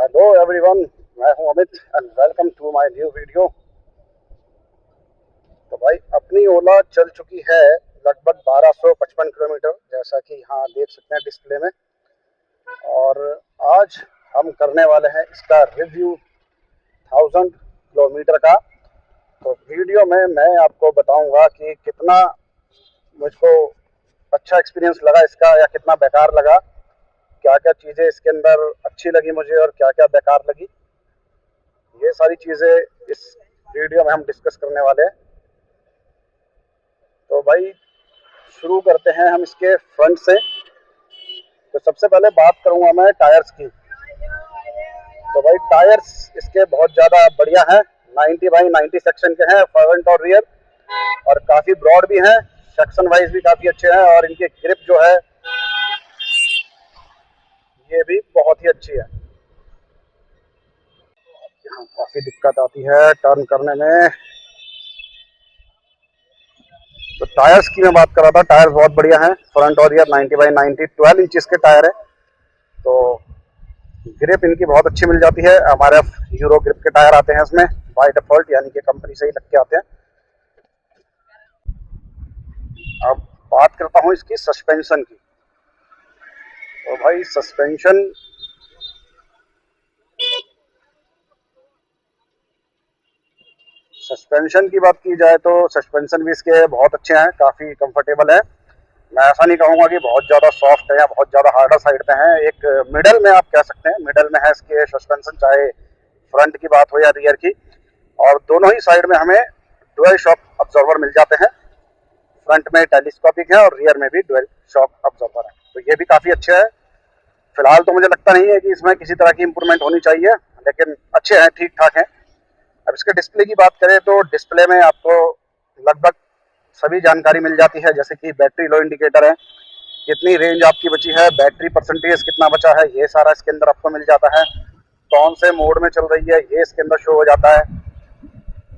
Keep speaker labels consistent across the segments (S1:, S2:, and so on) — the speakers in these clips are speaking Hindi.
S1: हेलो एवरीवन, मैं हूं Amit and welcome to my new video. तो भाई अपनी ओला चल चुकी है लगभग 1255 किलोमीटर, जैसा कि यहाँ देख सकते हैं डिस्प्ले में। और आज हम करने वाले हैं इसका रिव्यू 1000 किलोमीटर का। तो वीडियो में मैं आपको बताऊंगा कि कितना मुझको अच्छा एक्सपीरियंस लगा इसका या कितना बेकार लगा, क्या क्या चीज़ें इसके अंदर अच्छी लगी मुझे और क्या क्या बेकार लगी। ये सारी चीज़ें इस वीडियो में हम डिस्कस करने वाले हैं। तो भाई शुरू करते हैं हम इसके फ्रंट से। तो सबसे पहले बात करूंगा मैं टायर्स की। तो भाई टायर्स इसके बहुत ज़्यादा बढ़िया हैं, 90/90 सेक्शन के हैं, फ्रंट और रियर, और काफ़ी ब्रॉड भी हैं, सेक्शन वाइज भी काफ़ी अच्छे हैं। और इनकी ग्रिप जो है ये भी बहुत ही अच्छी है। यहाँ काफ़ी दिक्कत आती है टर्न करने में। तो टायर्स की मैं बात कर रहा था, टायर्स बहुत बढ़िया हैं, फ्रंट और रियर 90/90 12 इंचज़ के टायर है। तो ग्रिप इनकी बहुत अच्छी मिल जाती है। हमारे यूरो ग्रिप के टायर आते हैं इसमें बाय डिफॉल्ट, यानी कि कंपनी से ही लग के आते हैं। अब बात करता हूँ इसकी सस्पेंशन की। तो भाई सस्पेंशन की बात की जाए तो सस्पेंशन भी इसके बहुत अच्छे हैं, काफ़ी कंफर्टेबल है। मैं ऐसा नहीं कहूँगा कि बहुत ज़्यादा सॉफ्ट है या बहुत ज़्यादा हार्डर साइड पे है, एक मिडल में आप कह सकते हैं, मिडल में है इसके सस्पेंशन, चाहे फ्रंट की बात हो या रियर की। और दोनों ही साइड में हमें डुअल शॉक अब्जॉर्वर मिल जाते हैं। फ्रंट में टेलीस्कोपिक है और रियर में भी डुअल शॉक अब्जॉर्वर है, तो ये भी काफ़ी अच्छे है। फिलहाल तो मुझे लगता नहीं है कि इसमें किसी तरह की इंप्रूवमेंट होनी चाहिए, लेकिन अच्छे हैं, ठीक ठाक हैं। अब इसके डिस्प्ले की बात करें तो डिस्प्ले में आपको लगभग सभी जानकारी मिल जाती है, जैसे कि बैटरी लो इंडिकेटर है, कितनी रेंज आपकी बची है, बैटरी परसेंटेज कितना बचा है, ये सारा इसके अंदर आपको मिल जाता है। कौन से मोड में चल रही है ये इसके अंदर शो हो जाता है।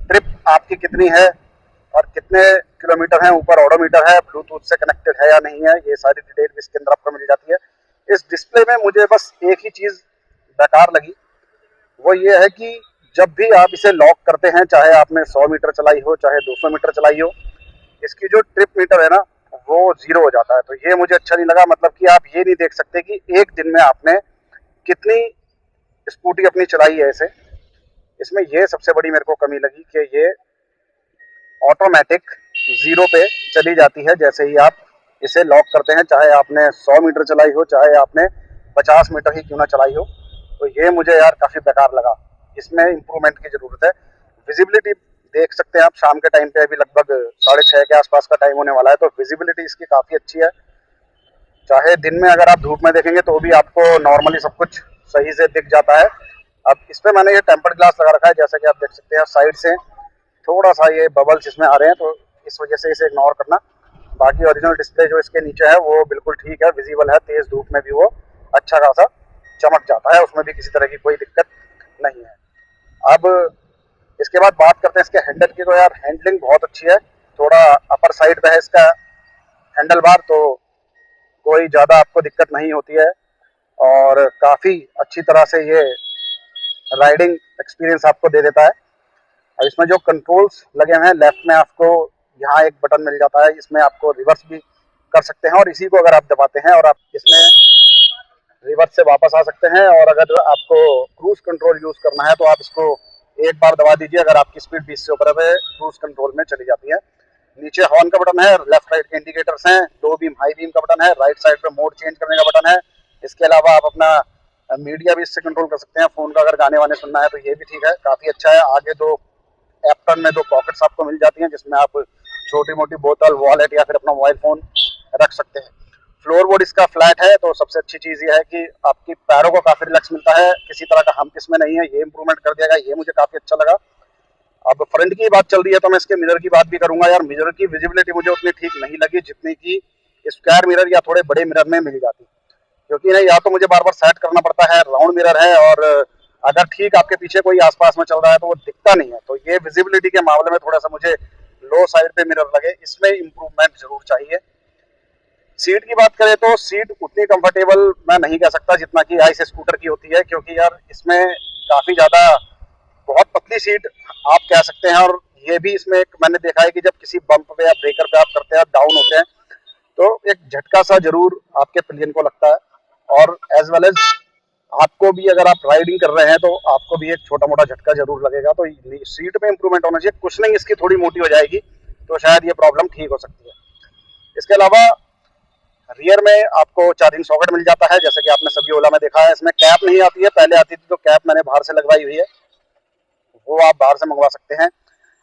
S1: ट्रिप आपकी कितनी है और कितने किलोमीटर है, ऊपर ऑडोमीटर है, ब्लूटूथ से कनेक्टेड है या नहीं है, ये सारी डिटेल भी इसके अंदर आपको मिल जाती है। इस डिस्प्ले में मुझे बस एक ही चीज़ बेकार लगी, वो ये है कि जब भी आप इसे लॉक करते हैं, चाहे आपने 100 मीटर चलाई हो चाहे 200 मीटर चलाई हो, इसकी जो ट्रिप मीटर है ना वो जीरो हो जाता है। तो ये मुझे अच्छा नहीं लगा, मतलब कि आप ये नहीं देख सकते कि एक दिन में आपने कितनी स्कूटी अपनी चलाई है इसे। इसमें ये सबसे बड़ी मेरे को कमी लगी कि ये ऑटोमेटिक जीरो पे चली जाती है जैसे ही आप इसे लॉक करते हैं, चाहे आपने 100 मीटर चलाई हो चाहे आपने 50 मीटर ही क्यों ना चलाई हो। तो ये मुझे यार काफ़ी बेकार लगा, इसमें इम्प्रूवमेंट की ज़रूरत है। विजिबिलिटी देख सकते हैं आप, शाम के टाइम पे अभी लगभग 6:30 के आसपास का टाइम होने वाला है, तो विजिबिलिटी इसकी काफ़ी अच्छी है। चाहे दिन में अगर आप धूप में देखेंगे तो भी आपको नॉर्मली सब कुछ सही से दिख जाता है। अब इस पर मैंने ये टेम्पर्ड ग्लास लगा रखा है, जैसा कि आप देख सकते हैं साइड से थोड़ा सा ये बबल्स इसमें आ रहे हैं, तो इस वजह से इसे इग्नोर करना। बाकी ओरिजिनल डिस्प्ले जो इसके नीचे है वो बिल्कुल ठीक है, विजिबल है, तेज़ धूप में भी वो अच्छा खासा चमक जाता है, उसमें भी किसी तरह की कोई दिक्कत नहीं है। अब इसके बाद बात करते हैं इसके हैंडल की। तो यार हैंडलिंग बहुत अच्छी है, थोड़ा अपर साइड पे है इसका हैंडल बार, तो कोई ज़्यादा आपको दिक्कत नहीं होती है और काफ़ी अच्छी तरह से ये राइडिंग एक्सपीरियंस आपको दे देता है। और इसमें जो कंट्रोल्स लगे हुए हैं, लेफ्ट में आपको यहाँ एक बटन मिल जाता है, इसमें आपको रिवर्स भी कर सकते हैं, और इसी को अगर आप दबाते हैं और आप इसमें रिवर्स से वापस आ सकते हैं। और अगर आपको क्रूज कंट्रोल यूज़ करना है तो आप इसको एक बार दबा दीजिए, अगर आपकी स्पीड 20 से ऊपर है क्रूज कंट्रोल में चली जाती है। नीचे हॉर्न का बटन है, लेफ्ट राइट के इंडिकेटर्स हैं, लो बीम हाई बीम का बटन है, राइट साइड पे मोड चेंज करने का बटन है। इसके अलावा आप अपना मीडिया भी इससे कंट्रोल कर सकते हैं, फ़ोन का अगर गाने वाने सुनना है तो ये भी ठीक है, काफ़ी अच्छा है। आगे दो एप्टन में दो पॉकेट्स आपको मिल जाती हैं, जिसमें आप छोटी मोटी बोतल, वॉलेट या फिर अपना मोबाइल फ़ोन रख सकते हैं। फ्लोर बोर्ड इसका फ्लैट है, तो सबसे अच्छी चीज़ ये है कि आपकी पैरों को काफ़ी रिलैक्स मिलता है, किसी तरह का हम्प इसमें नहीं है, ये इंप्रूवमेंट कर दिया गया, ये मुझे काफ़ी अच्छा लगा। अब फ्रंट की बात चल रही है तो मैं इसके मिरर की बात भी करूंगा। यार मिरर की विजिबिलिटी मुझे उतनी ठीक नहीं लगी जितनी कि स्क्वायर मिरर या थोड़े बड़े मिरर में मिल जाती, क्योंकि नहीं, या तो मुझे बार बार सेट करना पड़ता है, राउंड मिरर है, और अगर ठीक आपके पीछे कोई आसपास में चल रहा है तो वो दिखता नहीं है। तो ये विजिबिलिटी के मामले में थोड़ा सा मुझे लो साइड पे मिरर लगे, इसमें इम्प्रूवमेंट जरूर चाहिए। सीट की बात करें तो सीट उतनी कंफर्टेबल मैं नहीं कह सकता जितना कि आइस स्कूटर की होती है, क्योंकि यार इसमें काफी ज्यादा बहुत पतली सीट आप कह सकते हैं। और ये भी इसमें एक मैंने देखा है कि जब किसी बम्प पे या ब्रेकर पे आप करते हैं, डाउन होते हैं, तो एक झटका सा जरूर आपके पिलियन को लगता है। और एज वेल एज आपको भी अगर आप राइडिंग कर रहे हैं तो आपको भी एक छोटा मोटा झटका जरूर लगेगा। तो सीट में इंप्रूवमेंट होना चाहिए, कुछ नहीं इसकी थोड़ी मोटी हो जाएगी तो शायद ये प्रॉब्लम ठीक हो सकती है। इसके अलावा रियर में आपको चार्जिंग सॉकेट मिल जाता है, जैसे कि आपने सभी ओला में देखा है। इसमें कैप नहीं आती है, पहले आती थी तो कैप मैंने बाहर से लगवाई हुई है, वो आप बाहर से मंगवा सकते हैं।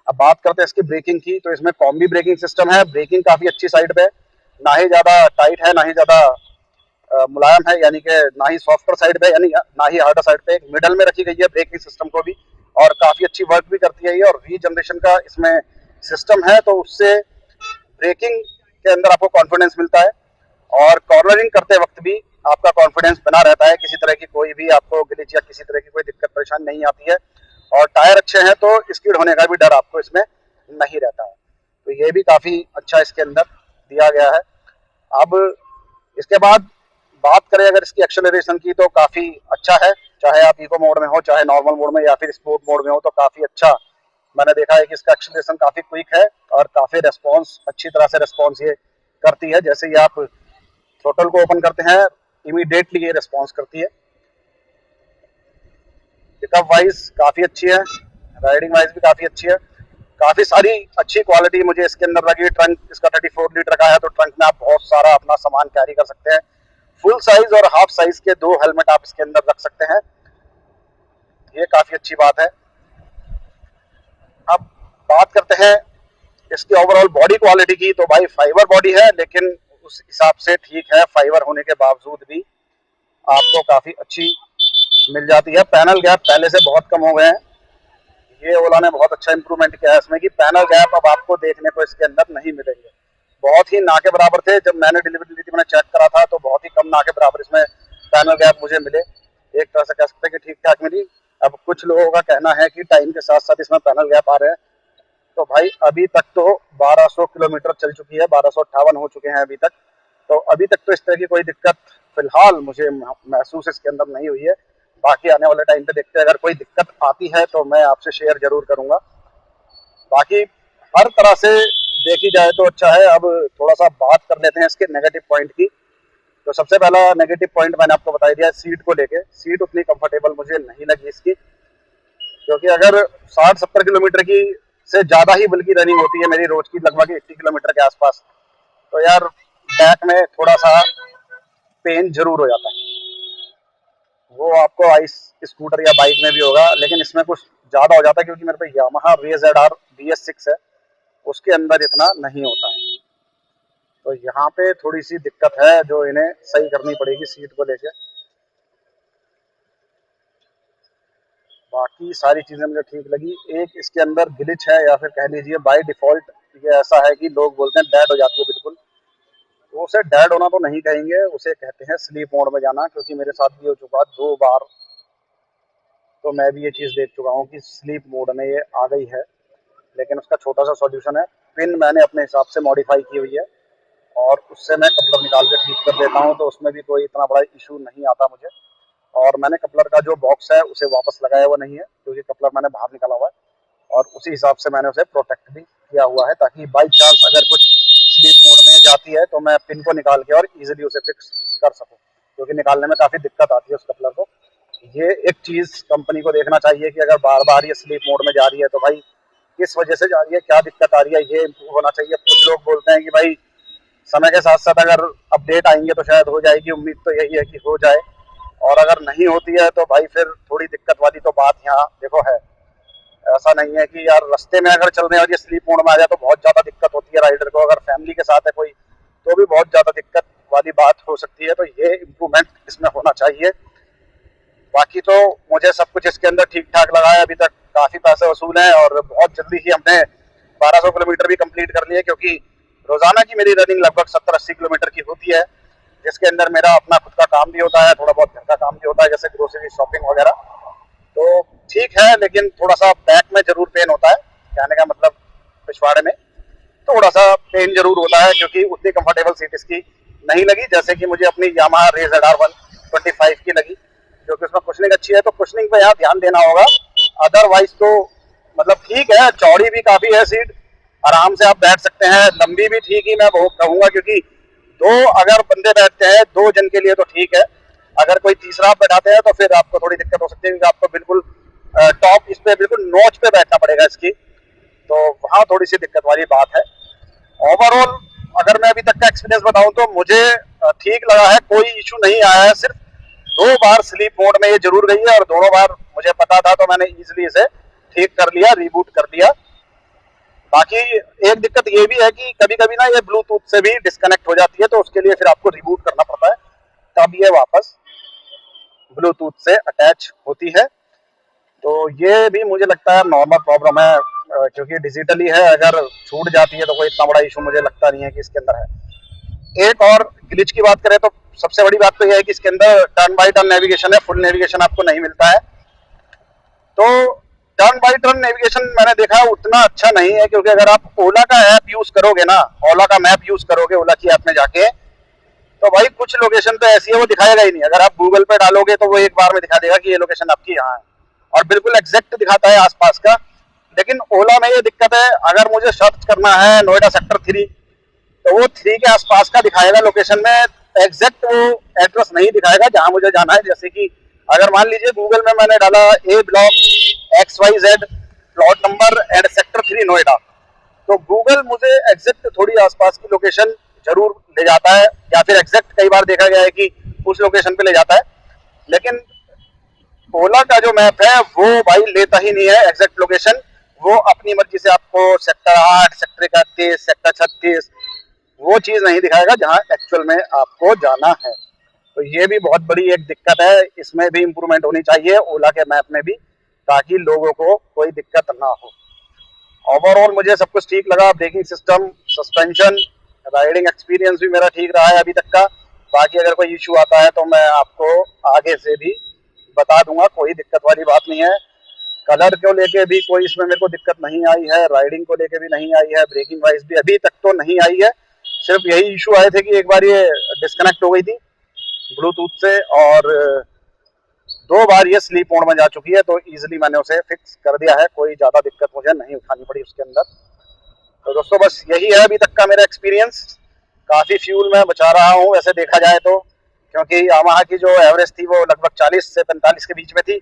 S1: अब बात करते हैं इसकी ब्रेकिंग की, तो इसमें कॉम्बी ब्रेकिंग सिस्टम है। ब्रेकिंग काफी अच्छी साइड पे, ना ही ज्यादा टाइट है ना ही ज्यादा मुलायम है, यानी कि ना ही सॉफ्टर साइड पे यानी ना ही हार्डर साइड पे, एक मिडल में रखी गई है ब्रेकिंग सिस्टम को भी। और काफी अच्छी वर्क भी करती है ये, और रीजनरेशन का इसमें सिस्टम है, तो उससे ब्रेकिंग के अंदर आपको कॉन्फिडेंस मिलता है। और कॉर्नरिंग करते वक्त भी आपका कॉन्फिडेंस बना रहता है, किसी तरह की कोई भी आपको ग्लिच या किसी तरह की कोई दिक्कत परेशानी नहीं आती है। और टायर अच्छे हैं तो स्किड होने का भी डर आपको इसमें नहीं रहता है। तो ये भी काफी अच्छा इसके अंदर दिया गया है। अब इसके बाद बात करें अगर इसकी एक्सेलरेशन की, तो काफी अच्छा है, चाहे आप इको मोड में हो, चाहे नॉर्मल मोड में या फिर स्पोर्ट मोड में हो, तो काफी अच्छा मैंने देखा है कि इसका एक्सेलरेशन काफी क्विक है और काफी रेस्पॉन्स अच्छी तरह से रेस्पॉन्स ये करती है। जैसे ही आप थ्रोटल को ओपन करते हैं, इमीडिएटली ये रेस्पॉन्स करती है। पिकअप वाइज काफी अच्छी है, राइडिंग वाइज भी काफी अच्छी है। काफी सारी अच्छी क्वालिटी मुझे इसके अंदर लगी। ट्रंक इसका 34 लीटर का है, तो ट्रंक में आप बहुत सारा अपना सामान कैरी कर सकते हैं। फुल साइज और हाफ साइज के 2 हेलमेट आप इसके अंदर रख सकते हैं, ये काफी अच्छी बात है। अब बात करते हैं इसकी ओवरऑल बॉडी क्वालिटी की, तो भाई फाइबर बॉडी है, लेकिन उस हिसाब से ठीक है, फाइबर होने के बावजूद भी आपको काफी अच्छी मिल जाती है। पैनल गैप पहले से बहुत कम हो गए हैं, ये ओला ने बहुत अच्छा इंप्रूवमेंट किया है इसमें कि पैनल गैप अब आपको देखने को इसके अंदर नहीं मिलेंगे। बहुत ही ना के बराबर थे, जब मैंने डिलीवरी ली थी मैंने चेक करा था तो बहुत ही कम ना के बराबर इसमें पैनल गैप मुझे मिले। एक तरह से कह सकते हैं कि ठीक ठाक मिली। अब कुछ लोगों का कहना है कि टाइम के साथ साथ इसमें पैनल गैप आ रहे हैं, तो भाई अभी तक तो 1200 किलोमीटर चल चुकी है, 1258 हो चुके हैं अभी तक, तो अभी तक तो इस तरह की कोई दिक्कत फिलहाल मुझे महसूस इसके अंदर नहीं हुई है। बाकी आने वाले टाइम पे देखते हैं, अगर कोई दिक्कत आती है तो मैं आपसे शेयर जरूर करूंगा। बाकी हर तरह से देखी जाए तो अच्छा है। अब थोड़ा सा बात कर लेते हैं इसके नेगेटिव पॉइंट की। तो सबसे पहला नेगेटिव पॉइंट मैंने आपको बता दिया, सीट को लेके। सीट उतनी कंफर्टेबल मुझे नहीं लगी इसकी, क्योंकि अगर 60-70 किलोमीटर की से ज्यादा ही बल्कि रनिंग होती है मेरी रोज की, लगभग 80 किलोमीटर के आसपास, तो यार बैक में थोड़ा सा पेन जरूर हो जाता है। वो आपको आइस स्कूटर या बाइक में भी होगा, लेकिन इसमें कुछ ज्यादा हो जाता है, क्योंकि मेरे पे यामाहा VZR BS6 है, उसके अंदर इतना नहीं होता है। तो यहाँ पे थोड़ी सी दिक्कत है जो इन्हें सही करनी पड़ेगी सीट को लेके। बाकी सारी चीजें मुझे ठीक लगी। एक इसके अंदर ग्लिच है, या फिर कह लीजिए बाय डिफॉल्ट ये ऐसा है कि लोग बोलते हैं डेड हो जाती है बिल्कुल, तो उसे डेड होना तो नहीं कहेंगे, उसे कहते हैं स्लीप मोड में जाना। क्योंकि मेरे साथ भी हो चुका 2 बार, तो मैं भी ये चीज देख चुका हूँ कि स्लीप मोड में ये आ गई है। लेकिन उसका छोटा सा सॉल्यूशन है, पिन मैंने अपने हिसाब से मॉडिफाई की हुई है और उससे मैं कपलर निकाल के ठीक कर देता हूँ, तो उसमें भी कोई इतना बड़ा इशू नहीं आता मुझे। और मैंने कपलर का जो बॉक्स है उसे वापस लगाया हुआ नहीं है, क्योंकि कपलर मैंने बाहर निकाला हुआ है और उसी हिसाब से मैंने उसे प्रोटेक्ट भी किया हुआ है, ताकि बाई चांस अगर कुछ स्लीप मोड में जाती है तो मैं पिन को निकाल के और इजीली उसे फिक्स कर सकूं, क्योंकि निकालने में काफी दिक्कत आती है उस कपलर को। ये एक चीज कंपनी को देखना चाहिए कि अगर बार बार ये स्लीप मोड में जा रही है तो भाई किस वजह से जा रही है, क्या दिक्कत आ रही है, ये इम्प्रूव होना चाहिए। कुछ लोग बोलते हैं कि भाई समय के साथ साथ अगर अपडेट आएंगे तो शायद हो जाएगी, उम्मीद तो यही है कि हो जाए। और अगर नहीं होती है तो भाई फिर थोड़ी दिक्कत वाली तो बात यहाँ देखो है। ऐसा नहीं है कि यार रास्ते में अगर चल रहे हैं और ये स्लीप मोड में आ जाए तो बहुत ज्यादा दिक्कत होती है राइडर को, अगर फैमिली के साथ है कोई तो भी बहुत ज्यादा दिक्कत वाली बात हो सकती है। तो ये इम्प्रूवमेंट इसमें होना चाहिए। बाकी तो मुझे सब कुछ इसके अंदर ठीक ठाक लगा है। अभी तक काफी पैसे वसूल हैं और बहुत जल्दी ही हमने 1200 किलोमीटर भी कंप्लीट कर लिए, क्योंकि रोजाना की मेरी रनिंग लगभग 70-80 किलोमीटर की होती है, जिसके अंदर मेरा अपना खुद का काम भी होता है, थोड़ा बहुत घर का काम भी होता है, जैसे ग्रोसरी शॉपिंग वगैरह। तो ठीक है, लेकिन थोड़ा सा बैक में जरूर पेन होता है, कहने का मतलब पिछवाड़े में थोड़ा सा पेन जरूर होता है, क्योंकि उतनी कंफर्टेबल सीट इसकी नहीं लगी, जैसे कि मुझे अपनी यामाहा रेज ZR125 की लगी, क्योंकि उसमें कुशनिंग अच्छी है। तो कुशनिंग पे यहाँ ध्यान देना होगा। अदरवाइज तो मतलब ठीक है, चौड़ी भी काफी है सीट, आराम से आप बैठ सकते हैं। लंबी भी ठीक ही मैं बहुत कहूंगा, क्योंकि दो अगर बंदे बैठते हैं 2 जन के लिए तो ठीक है। अगर कोई तीसरा आप बैठाते हैं तो फिर आपको थोड़ी दिक्कत हो सकती है, क्योंकि आपको बिल्कुल टॉप इस पे बिल्कुल नोच पे बैठना पड़ेगा इसकी, तो वहाँ थोड़ी सी दिक्कत वाली बात है। ओवरऑल अगर मैं अभी तक का एक्सपीरियंस बताऊं तो मुझे ठीक लगा है, कोई इशू नहीं आया है। सिर्फ 2 बार स्लीप मोड में ये जरूर गई है, और दोनों बार मुझे पता था तो मैंने इजीली इसे ठीक कर लिया, रिबूट कर दिया। बाकी एक दिक्कत ये भी है कि कभी कभी ना ये ब्लूटूथ से भी डिस्कनेक्ट हो जाती है, तो उसके लिए फिर आपको रिबूट करना पड़ता है, तब ये वापस ब्लूटूथ से अटैच होती है। तो ये भी मुझे लगता है नॉर्मल प्रॉब्लम है, क्योंकि डिजिटली है, अगर छूट जाती है तो कोई इतना बड़ा इशू मुझे लगता नहीं है कि इसके अंदर है। एक और ग्लिच की बात करें तो सबसे बड़ी बात तो यह है कि इसके अंदर टर्न बाय टर्न नेविगेशन है, फुल नेविगेशन आपको नहीं मिलता है। तो टर्न बाय टर्न नेविगेशन मैंने देखा उतना अच्छा नहीं है, क्योंकि अगर आप ओला का ऐप यूज करोगे ना, ओला का मैप यूज करोगे, ओला की ऐप में जाके, तो भाई कुछ लोकेशन तो ऐसी है वो दिखाएगा ही नहीं। अगर आप गूगल पे डालोगे तो वो एक बार में दिखा देगा कि ये लोकेशन आपकी यहाँ है, और बिल्कुल एग्जैक्ट दिखाता है आसपास का। लेकिन ओला में ये दिक्कत है, अगर मुझे सर्च करना है नोएडा सेक्टर 3, तो वो 3 के आसपास का दिखाएगा लोकेशन में, एग्जैक्ट वो एड्रेस नहीं दिखाएगा जहां मुझे जाना है। जैसे कि अगर मान लीजिए गूगल में मैंने डाला A block XYZ plot number and sector 3 Noida, तो गूगल मुझे एग्जैक्ट थोड़ी आसपास की लोकेशन जरूर ले जाता है, या फिर एग्जैक्ट कई बार देखा गया है कि उस लोकेशन पे ले जाता है। लेकिन ओला का जो मैप है वो भाई लेता ही नहीं है एग्जैक्ट लोकेशन, वो अपनी मर्जी से आपको सेक्टर 8, सेक्टर 31, सेक्टर 36 वो चीज नहीं दिखाएगा जहां एक्चुअल में आपको जाना है। तो ये भी बहुत बड़ी एक दिक्कत है, इसमें भी इम्प्रूवमेंट होनी चाहिए ओला के मैप में भी, ताकि लोगों को कोई दिक्कत ना हो। ओवरऑल मुझे सब कुछ ठीक लगा, braking system, suspension, riding experience भी मेरा ठीक रहा है अभी तक का। बाकी अगर कोई इशू आता है तो मैं आपको आगे से भी बता दूंगा, कोई दिक्कत वाली बात नहीं है। कलर को लेके भी कोई इसमें मेरे को दिक्कत नहीं आई है, राइडिंग को लेके भी नहीं आई है, ब्रेकिंग वाइज भी अभी तक तो नहीं आई है। सिर्फ यही इशू आए थे कि एक बार ये डिस्कनेक्ट हो गई थी ब्लूटूथ से, और 2 बार ये स्लीप मोड में जा चुकी है, तो इजीली मैंने उसे फिक्स कर दिया है, कोई ज्यादा दिक्कत मुझे नहीं उठानी पड़ी उसके अंदर। तो दोस्तों बस यही है अभी तक का मेरा एक्सपीरियंस। काफी फ्यूल मैं बचा रहा हूँ वैसे देखा जाए तो, क्योंकि यामाहा की जो एवरेज थी वो लगभग 40 से 45 के बीच में थी।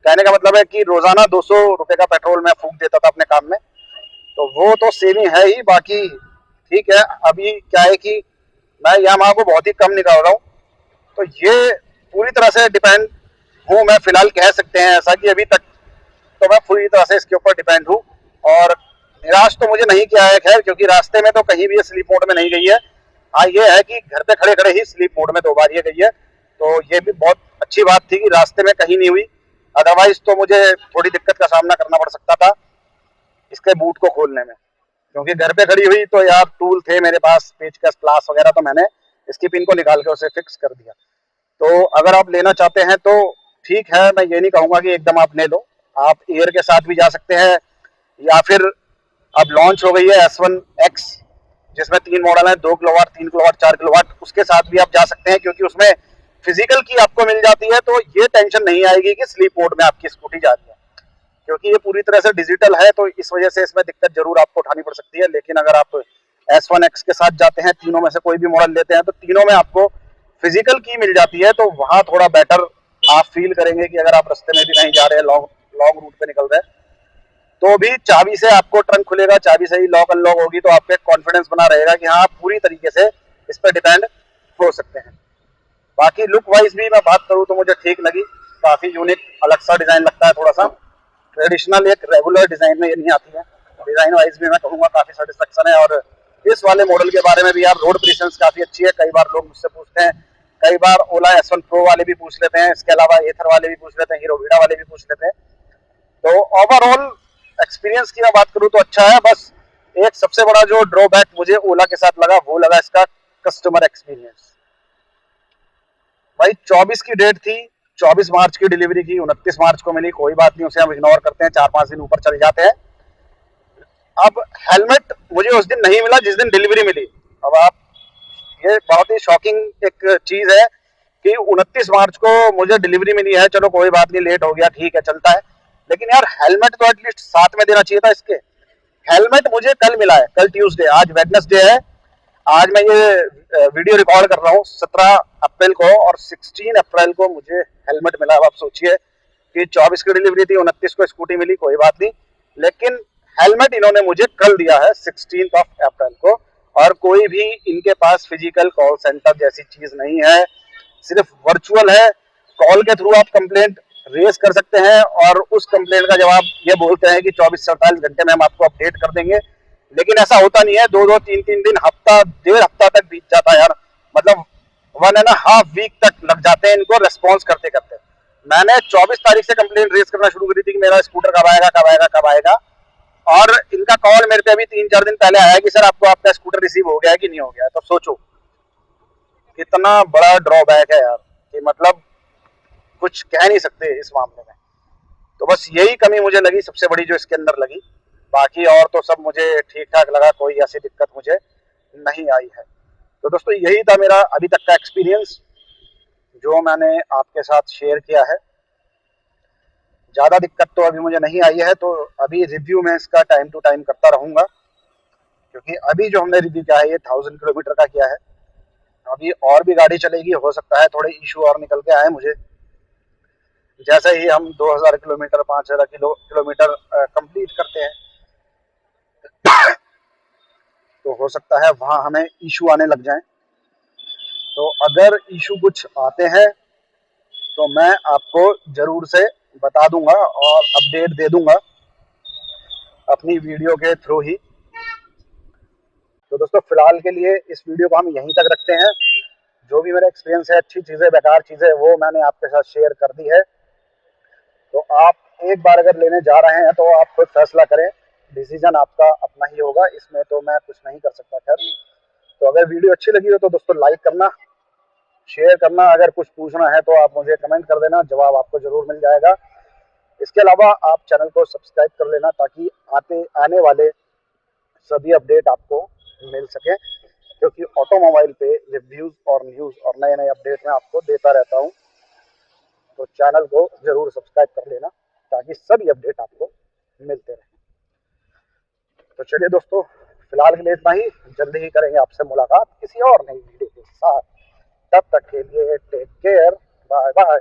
S1: कहने का मतलब है कि रोजाना 200 रुपए का पेट्रोल मैं फूंक देता था अपने काम में, तो वो तो सेविंग है ही। बाकी ठीक है, अभी क्या है कि मैं यामाहा को बहुत ही कम निकाल रहा हूँ, तो ये पूरी तरह से डिपेंड हूँ मैं, फिलहाल कह सकते हैं ऐसा कि अभी तक तो मैं पूरी तरह से इसके ऊपर डिपेंड हूँ। और निराश तो मुझे नहीं किया है खैर, क्योंकि रास्ते में तो कहीं भी ये स्लीप मोड में नहीं गई है। हाँ ये है कि घर पे खड़े खड़े ही स्लीप मोड में 2 बार ये गई है, तो ये भी बहुत अच्छी बात थी कि रास्ते में कहीं नहीं हुई। अदरवाइज तो मुझे थोड़ी दिक्कत का सामना करना पड़ सकता था इसके बूट को खोलने में, क्योंकि घर पे खड़ी हुई तो यार टूल थे मेरे पास, पेचकस, प्लास वगैरह, तो मैंने इसकी पिन को निकाल के उसे फिक्स कर दिया। तो अगर आप लेना चाहते हैं तो ठीक है, मैं ये नहीं कहूंगा कि एकदम आप ले लो, आप एयर के साथ भी जा सकते हैं, या फिर अब लॉन्च हो गई है S1X जिसमें 3 मॉडल है, 2 किलोवाट, 3 किलोवाट, 4 किलोवाट, उसके साथ भी आप जा सकते हैं, क्योंकि उसमें फिजिकल की आपको मिल जाती है, तो ये टेंशन नहीं आएगी कि स्लीप मोड में आपकी स्कूटी जा रही है, क्योंकि ये पूरी तरह से डिजिटल है, तो इस वजह से इसमें दिक्कत जरूर आपको उठानी पड़ सकती है। लेकिन अगर आप S1X के साथ जाते हैं, तीनों में से कोई भी मॉडल लेते हैं, तो तीनों में आपको फिजिकल की मिल जाती है, तो वहां थोड़ा बेटर आप फील करेंगे कि अगर आप रास्ते में भी कहीं जा रहे हैं, लॉन्ग लॉन्ग रूट पे निकल रहे हैं, तो भी चाबी से आपको ट्रंक खुलेगा, चाबी से ही लॉक अनलॉक होगी, तो आपको एक कॉन्फिडेंस बना रहेगा कि हाँ आप पूरी तरीके से इस पर डिपेंड हो सकते हैं। बाकी लुक वाइज भी मैं बात करूँ तो मुझे ठीक लगी, काफी यूनिक अलग सा डिजाइन लगता है, थोड़ा सा ट्रेडिशनल एक रेगुलर डिजाइन में ये नहीं आती है। डिजाइन वाइज भी मैं कहूँगा काफी सेटिस्फेक्शन है। और इस वाले मॉडल के बारे में भी यार रोड प्रेजेंस काफी अच्छी है, कई बार लोग मुझसे पूछते हैं, कई बार ओला S1 Pro वाले भी पूछ लेते हैं, इसके अलावा एथर वाले भी पूछ लेते हैं, हीरो वीडा वाले भी पूछ लेते हैं। तो ओवरऑल एक्सपीरियंस की मैं बात करूँ तो अच्छा है। बस एक सबसे बड़ा जो ड्रॉबैक मुझे ओला के साथ लगा वो लगा इसका कस्टमर एक्सपीरियंस। भाई 24 की डेट थी, 24 मार्च की डिलीवरी की, 29 मार्च को मिली, कोई बात नहीं, उसे हम इग्नोर करते हैं, 4-5 दिन ऊपर चले जाते हैं। अब हेलमेट मुझे उस दिन नहीं मिला जिस दिन डिलीवरी मिली। अब आप ये बहुत ही शॉकिंग एक चीज है कि 29 मार्च को मुझे डिलीवरी मिली है। चलो कोई बात नहीं, लेट हो गया, ठीक है, चलता है। लेकिन यार हेलमेट तो एटलीस्ट साथ में देना चाहिए था इसके। हेलमेट मुझे कल मिला है, कल ट्यूसडे, आज वेडनेसडे है। आज मैं ये वीडियो रिकॉर्ड कर रहा हूँ 17 अप्रैल को, और 16 अप्रैल को मुझे हेलमेट मिला। अब आप सोचिए कि 24 की डिलीवरी थी, 29 को स्कूटी मिली, कोई बात नहीं, लेकिन हेलमेट इन्होंने मुझे कल दिया है 16 अप्रैल को। और कोई भी इनके पास फिजिकल कॉल सेंटर जैसी चीज नहीं है, सिर्फ वर्चुअल है। कॉल के थ्रू आप कंप्लेंट रेज कर सकते हैं और उस कंप्लेंट का जवाब ये बोलते हैं कि 24 से 48 घंटे में हम आपको अपडेट कर देंगे। लेकिन ऐसा होता नहीं है, 2-2, 3-3 दिन, हफ्ता, डेढ़ हफ्ता तक बीत जाता है यार। मतलब 1.5 वीक तक लग जाते हैं इनको रेस्पॉन्स करते करते। मैंने 24 तारीख से कंप्लेंट रेज करना शुरू करी थी कि मेरा स्कूटर कब आएगा कब आएगा कब आएगा, और इनका कॉल मेरे पे अभी 3-4 दिन पहले आया कि सर आपको आपका स्कूटर रिसीव हो गया है कि नहीं हो गया है। तो सोचो कितना बड़ा ड्रॉबैक है यार, कि मतलब कुछ कह नहीं सकते इस मामले में। तो बस यही कमी मुझे लगी सबसे बड़ी जो इसके अंदर लगी। बाकी और तो सब मुझे ठीक ठाक लगा, कोई ऐसी दिक्कत मुझे नहीं आई है। तो दोस्तों यही था मेरा अभी तक का एक्सपीरियंस जो मैंने आपके साथ शेयर किया है। ज़्यादा दिक्कत तो अभी मुझे नहीं आई है, तो अभी रिव्यू में इसका टाइम टू टाइम करता रहूँगा, क्योंकि अभी जो हमने रिव्यू किया है ये 1000 किलोमीटर का किया है। अभी और भी गाड़ी चलेगी, हो सकता है थोड़े इशू और निकल के आए मुझे। जैसे ही हम 2000 किलोमीटर 5000 किलोमीटर कंप्लीट करते हैं तो हो सकता है वहाँ हमें इशू आने लग जाए। तो अगर इशू कुछ आते हैं तो मैं आपको ज़रूर से बता दूंगा और अपडेट दे दूंगा अपनी वीडियो के थ्रू ही। तो दोस्तों फिलहाल के लिए इस वीडियो को हम यहीं तक रखते हैं। जो भी मेरा एक्सपीरियंस है, अच्छी चीज़ें बेकार चीज़ें, वो मैंने आपके साथ शेयर कर दी है। तो आप एक बार अगर लेने जा रहे हैं तो आप खुद फैसला करें, डिसीजन आपका अपना ही होगा, इसमें तो मैं कुछ नहीं कर सकता। खैर, तो अगर वीडियो अच्छी लगी हो तो दोस्तों लाइक करना, शेयर करना। अगर कुछ पूछना है तो आप मुझे कमेंट कर देना, जवाब आपको ज़रूर मिल जाएगा। इसके अलावा आप चैनल को सब्सक्राइब कर लेना ताकि आने वाले सभी अपडेट आपको मिल सके, क्योंकि ऑटोमोबाइल पे रिव्यूज़ और न्यूज़ और नए नए अपडेट मैं आपको देता रहता हूँ। तो चैनल को ज़रूर सब्सक्राइब कर लेना ताकि सभी अपडेट आपको मिलते रहें। तो चलिए दोस्तों, फिलहाल के लिए इतना ही। जल्दी ही करेंगे आपसे मुलाकात किसी और नई वीडियो के साथ। तब तक के लिए टेक केयर, बाय बाय।